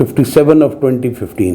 57 of 2015,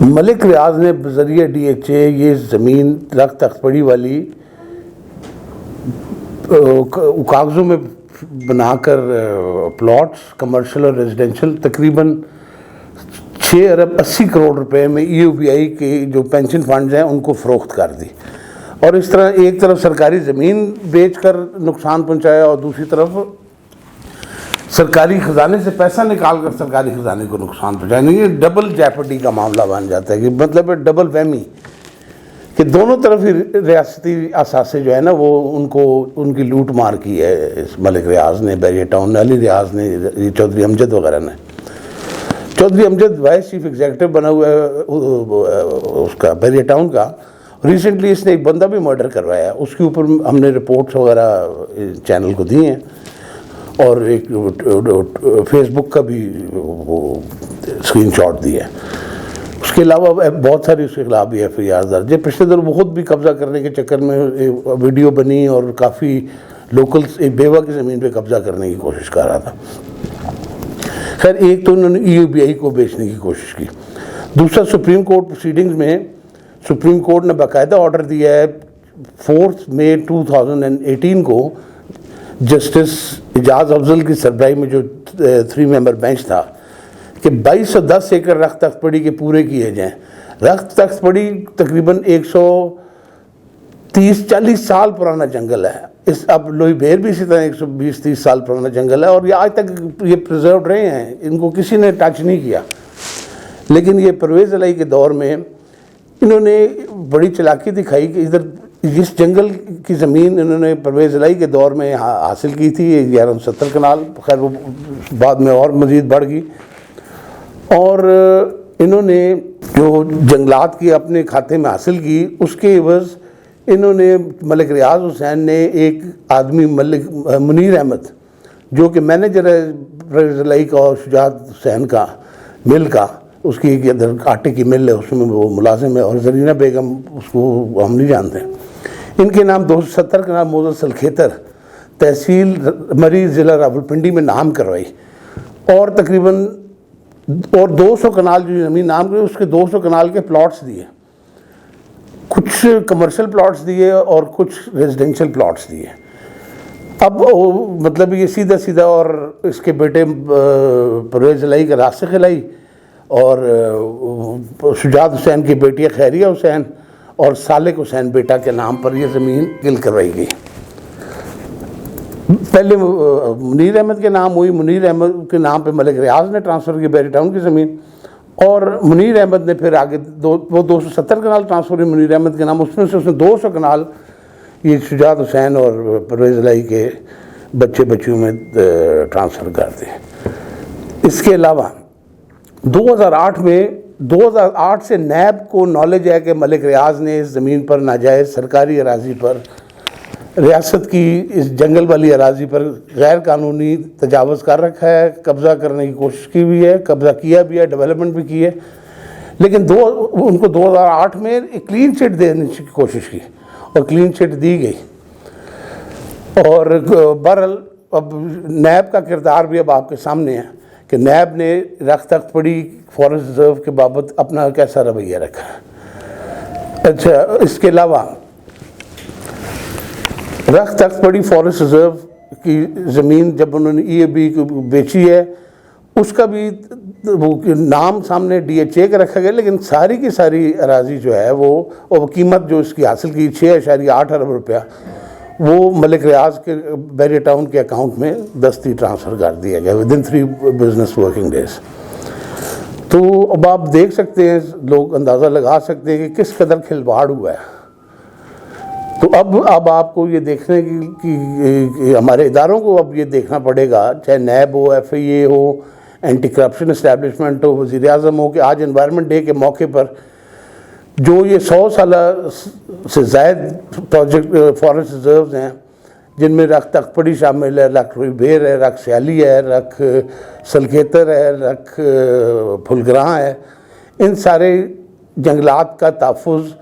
ملک ریاض نے بذریعہ DHA یہ زمین رخت تختپڑی والی کاغذوں میں بنا کر پلاٹس کمرشل اور ریزیڈینشل تقریباً 6 ارب 80 کروڑ روپے میں EOBI کے جو پینشن فنڈز ہیں ان کو فروخت کر دی، اور اس طرح ایک طرف سرکاری زمین بیچ کر نقصان پہنچایا اور دوسری طرف سرکاری خزانے سے پیسہ نکال کر سرکاری خزانے کو نقصان پہنچایا۔ یہ ڈبل جیپرڈی کا معاملہ بن جاتا ہے، کہ مطلب ہے ڈبل وہمی، کہ دونوں طرف ہی ریاستی اثاثے جو ہے نا وہ ان کی لوٹ مار کی ہے اس ملک ریاض نے، بیریہ ٹاؤن نے، علی ریاض نے، چودھری امجد وغیرہ نے۔ چودھری امجد وائس چیف ایگزیکٹو بنا ہوا ہے اس کا بیریہ ٹاؤن کا، ریسنٹلی اس نے ایک بندہ بھی مرڈر کروایا، اس کے اوپر ہم نے رپورٹس وغیرہ چینل کو دی ہیں، اور ایک فیس بک کا بھی اسکرین شاٹ دی ہے۔ اس کے علاوہ بہت ساری اس کے خلاف بھی FIR درج ہے۔ پچھلے دنوں وہ خود بھی قبضہ کرنے کے چکر میں ویڈیو بنی اور کافی لوکلز ایک بیوہ کی زمین پہ قبضہ کرنے کی کوشش کر رہا تھا۔ خیر، ایک تو انہوں نے EOBI کو بیچنے کی کوشش کی، دوسرا سپریم کورٹ پروسیڈنگز میں سپریم کورٹ نے باقاعدہ آرڈر دیا ہے 4 مئی 2018 کو جسٹس اعجاز افضل کی سربراہی میں جو 3 ممبر بینچ تھا کہ 2210 ایکڑ رخت تختپڑی کے پورے کیے جائیں۔ رخت تختپڑی تقریباً 130-40 سال پرانا جنگل ہے، اب لوئی بیر بھی اسی طرح 120-30 سال پرانا جنگل ہے، اور یہ آج تک یہ پریزروڈ رہے ہیں، ان کو کسی نے ٹچ نہیں کیا۔ لیکن یہ پرویز الہی کے دور میں انہوں نے بڑی چلاکی دکھائی کہ ادھر اس جنگل کی زمین انہوں نے پرویز الہی کے دور میں حاصل کی تھی 1170 کنال، خیر وہ بعد میں اور مزید بڑھ گئی، اور انہوں نے جو جنگلات کی اپنے کھاتے میں حاصل کی اس کے عوض انہوں نے ملک ریاض حسین نے ایک آدمی منیر احمد جو کہ مینیجر ہے پرویز الہی کا اور شجاعت حسین کا مل کا، اس کی ایک آٹے کی مل ہے اس میں وہ ملازم ہے، اور زرینہ بیگم اس کو ہم نہیں جانتے۔ ان کے نام 270 کنال موزہ سلکھیتر تحصیل مری ضلع راولپنڈی میں نام کروائی، اور تقریباً 200 کنال جو زمین نام کرائی اس کے 200 کنال کے پلاٹس دیے، کچھ کمرشل پلاٹس دیے اور کچھ ریزیڈینشل پلاٹس دیے۔ اب مطلب یہ سیدھا سیدھا، اور اس کے بیٹے پرویز الہی کا راسخ الہی اور شجاعت حسین کی بیٹی خیریہ حسین اور صالح حسین بیٹا کے نام پر یہ زمین گل کروائی گئی۔ پہلے منیر احمد کے نام ہوئی، منیر احمد کے نام پہ ملک ریاض نے ٹرانسفر کی بیری ٹاؤن کی زمین، اور منیر احمد نے پھر آگے وہ 270 کنال ٹرانسفر ہوئی منیر احمد کے نام، اس میں سے اس نے 200 کنال یہ شجاعت حسین اور پرویز الہی کے بچے بچیوں میں ٹرانسفر کر دی۔ اس کے علاوہ 2008 سے نیب کو نالج ہے کہ ملک ریاض نے اس زمین پر ناجائز سرکاری اراضی پر، ریاست کی اس جنگل والی اراضی پر غیر قانونی تجاوز کر رکھا ہے، قبضہ کرنے کی کوشش کی ہوئی ہے، قبضہ کیا بھی ہے، ڈیولپمنٹ بھی کی ہے، لیکن ان کو 2008 میں ایک کلین چٹ دینے کی کوشش کی اور کلین چٹ دی گئی۔ اور بہرحال اب نیب کا کردار بھی اب آپ کے سامنے ہے کہ نیب نے رخت تختپڑی فارسٹ ریزرو کے بابت اپنا کیسا رویہ رکھا ہے۔ اچھا، اس کے علاوہ رخت تختپڑی فارسٹ ریزرو کی زمین جب انہوں نے EOBI کو بیچی ہے اس کا بھی وہ نام سامنے DHA کا رکھا گیا، لیکن ساری کی ساری اراضی جو ہے وہ قیمت جو اس کی حاصل کی 6.8 ارب روپیہ وہ ملک ریاض کے بیریہ ٹاؤن کے اکاؤنٹ میں دستی ٹرانسفر کر دیا گیا ودن 3 بزنس ورکنگ ڈیز۔ تو اب آپ دیکھ سکتے ہیں، لوگ اندازہ لگا سکتے ہیں کہ کس قدر کھلواڑ ہوا ہے۔ تو اب آپ کو یہ دیکھنے کی ہمارے اداروں کو اب یہ دیکھنا پڑے گا، چاہے نیب ہو، FIA ہو، اینٹی کرپشن اسٹیبلشمنٹ ہو، وزیر اعظم ہو، کہ آج انوائرمنٹ ڈے کے موقع پر جو یہ 100 سالہ سے زائد پروجیکٹ فارسٹ ریزروز ہیں جن میں رخت تختپڑی شامل ہے، رخ روئی بیر ہے، رخ سیالی ہے، رخ سلکھیتر ہے، رخ پھلگراں ہے، ان سارے جنگلات کا تحفظ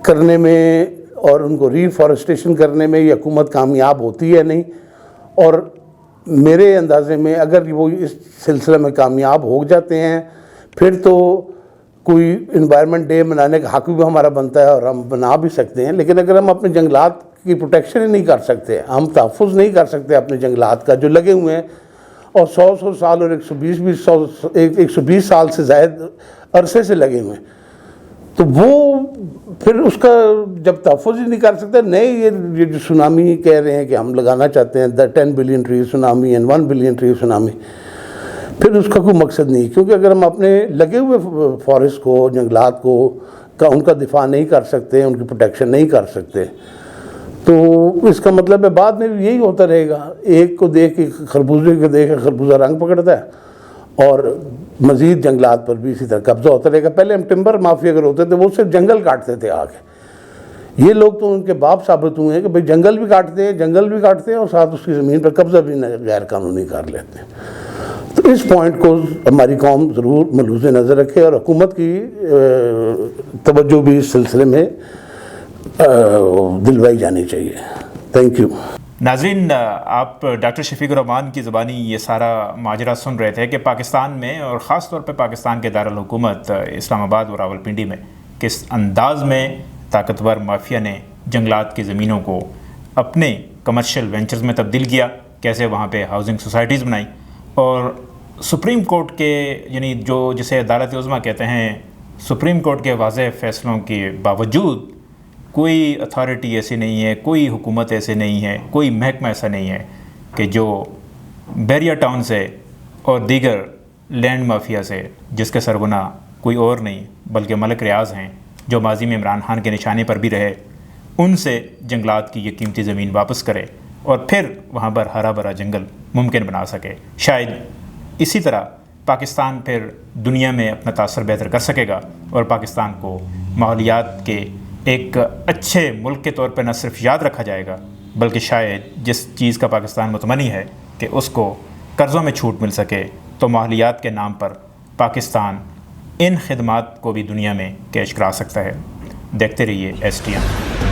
کرنے میں اور ان کو ری فارسٹیشن کرنے میں یہ حکومت کامیاب ہوتی ہے نہیں، اور میرے اندازے میں اگر وہ اس سلسلے میں کامیاب ہو جاتے ہیں پھر تو کوئی انوائرمنٹ ڈے منانے کا حق بھی ہمارا بنتا ہے اور ہم بنا بھی سکتے ہیں، لیکن اگر ہم اپنے جنگلات کی پروٹیکشن ہی نہیں کر سکتے، ہم تحفظ نہیں کر سکتے اپنے جنگلات کا جو لگے ہوئے ہیں اور 100 سال اور 120 سال سے زائد عرصے سے لگے ہوئے ہیں، تو وہ پھر اس کا جب تحفظ ہی نہیں کر سکتے، نئے یہ جو سونامی کہہ رہے ہیں کہ ہم لگانا چاہتے ہیں 10 billion tree tsunami and 1 billion tree tsunami, پھر اس کا کوئی مقصد نہیں، کیونکہ اگر ہم اپنے لگے ہوئے فارسٹ کو، جنگلات کو ان کا دفاع نہیں کر سکتے، ان کی پروٹیکشن نہیں کر سکتے، تو اس کا مطلب ہے بعد میں بھی یہی ہوتا رہے گا، ایک کو دیکھ کے خربوزے کو دیکھ کے خربوزہ رنگ پکڑتا ہے اور مزید جنگلات پر بھی اسی طرح قبضہ ہوتا رہے گا۔ پہلے ہم ٹمبر مافیا اگر ہوتے تھے وہ صرف جنگل کاٹتے تھے آ کے، یہ لوگ تو ان کے باپ ثابت ہوئے ہیں کہ بھئی جنگل بھی کاٹتے ہیں اور ساتھ اس کی زمین پر قبضہ بھی غیر قانونی کر لیتے ہیں۔ تو اس پوائنٹ کو ہماری قوم ضرور ملحوظ نظر رکھے اور حکومت کی توجہ بھی اس سلسلے میں دلوائی جانی چاہیے۔ Thank you. ناظرین، آپ ڈاکٹر شفیق الرحمان کی زبانی یہ سارا ماجرا سن رہے تھے کہ پاکستان میں اور خاص طور پہ پاکستان کے دارالحکومت اسلام آباد اور راولپنڈی میں کس انداز میں طاقتور مافیا نے جنگلات کی زمینوں کو اپنے کمرشل وینچرز میں تبدیل کیا، کیسے وہاں پہ ہاؤسنگ سوسائٹیز بنائی، اور سپریم کورٹ کے یعنی جو جسے عدالت عظمیٰ کہتے ہیں، سپریم کورٹ کے واضح فیصلوں کے باوجود کوئی اتھارٹی ایسی نہیں ہے، کوئی حکومت ایسے نہیں ہے، کوئی محکمہ ایسا نہیں ہے کہ جو بیریا ٹاؤن سے اور دیگر لینڈ مافیا سے، جس کے سرغنہ کوئی اور نہیں بلکہ ملک ریاض ہیں جو ماضی میں عمران خان کے نشانے پر بھی رہے، ان سے جنگلات کی یہ قیمتی زمین واپس کرے اور پھر وہاں پر ہرا بھرا جنگل ممکن بنا سکے۔ شاید اسی طرح پاکستان پھر دنیا میں اپنا تاثر بہتر کر سکے گا اور پاکستان کو ماحولیات کے ایک اچھے ملک کے طور پہ نہ صرف یاد رکھا جائے گا بلکہ شاید جس چیز کا پاکستان متمنی ہے کہ اس کو قرضوں میں چھوٹ مل سکے، تو ماحولیات کے نام پر پاکستان ان خدمات کو بھی دنیا میں پیش کرا سکتا ہے۔ دیکھتے رہیے STM۔